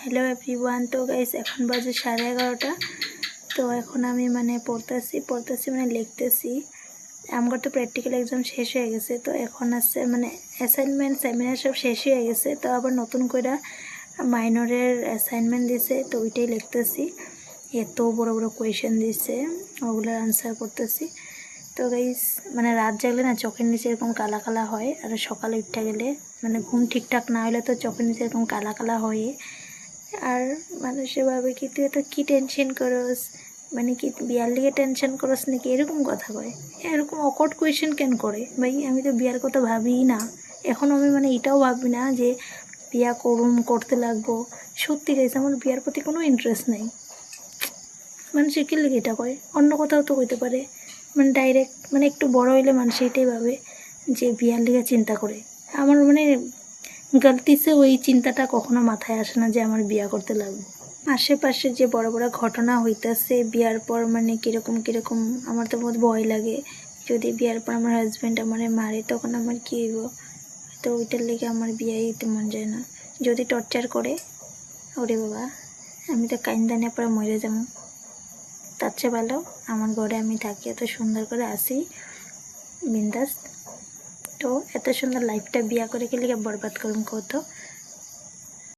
Hello everyone. তো guys এখন বাজে 11:30। তো এখন আমি পড়তেছি মানে লিখতেছি। আমার তো প্র্যাকটিক্যাল এক্সাম শেষ হয়ে গেছে, তো এখন আছে মানে অ্যাসাইনমেন্ট সেমিনার সব শেষ হয়ে গেছে। তো আবার নতুন করে মাইনরের অ্যাসাইনমেন্ট দিছে, তো ওইটাই লিখতেছি। এত বড় বড় কোয়েশ্চেন দিছে, ওগুলোর আনসার করতেছি। তো গাইস মানে রাত জাগলে না চোখের নিচে এরকম কালা কালা হয়, আর সকালে উঠতে গেলে মানে ঘুম ঠিকঠাক না হলে তো চোখের নিচে এরকম কালা কালা হয়। আর মানুষে ভাবে কি তুই এত কী টেনশন করস, মানে কি বিয়ার লিগে টেনশন করস নাকি, এরকম কথা কয়। এরকম অকওয়ার্ড কোয়েশ্চেন কেন করে ভাই? আমি তো বিয়ার কথা ভাবিই না। এখন আমি মানে এটাও ভাবি না যে বিয়া করতে লাগবো। সত্যি গাইছে আমার বিয়ার প্রতি কোনো ইন্টারেস্ট নেই। মানুষের কি লেগে এটা কয়? অন্য কোথাও তো হইতে পারে, মানে ডাইরেক্ট মানে একটু বড় হইলে মানুষ এটাই ভাবে যে বিয়ার লিগে চিন্তা করে। আমার মানে গলতিতে ওই চিন্তাটা কখনো মাথায় আসে না যে আমার বিয়া করতে লাগবে। আশেপাশে যে বড় বড় ঘটনা হইতেছে বিয়ার পর, মানে কীরকম আমার তো বহুত ভয় লাগে। যদি বিয়ার পর আমার হাজব্যান্ড আমার মারে তখন আমার কী হইব? তো ওইটার লেগে আমার বিয়ে দিতে মন যায় না। যদি টর্চার করে, ওরে বাবা, আমি তো কাইন্দানে পরে মরে যাবো। তার চেয়ে ভালো আমার ঘরে আমি থাকি, এত সুন্দর করে আসি বিন্দাস। তো এত সুন্দর লাইফটা বিয়া করে গেলে বরবাদ করুন কত।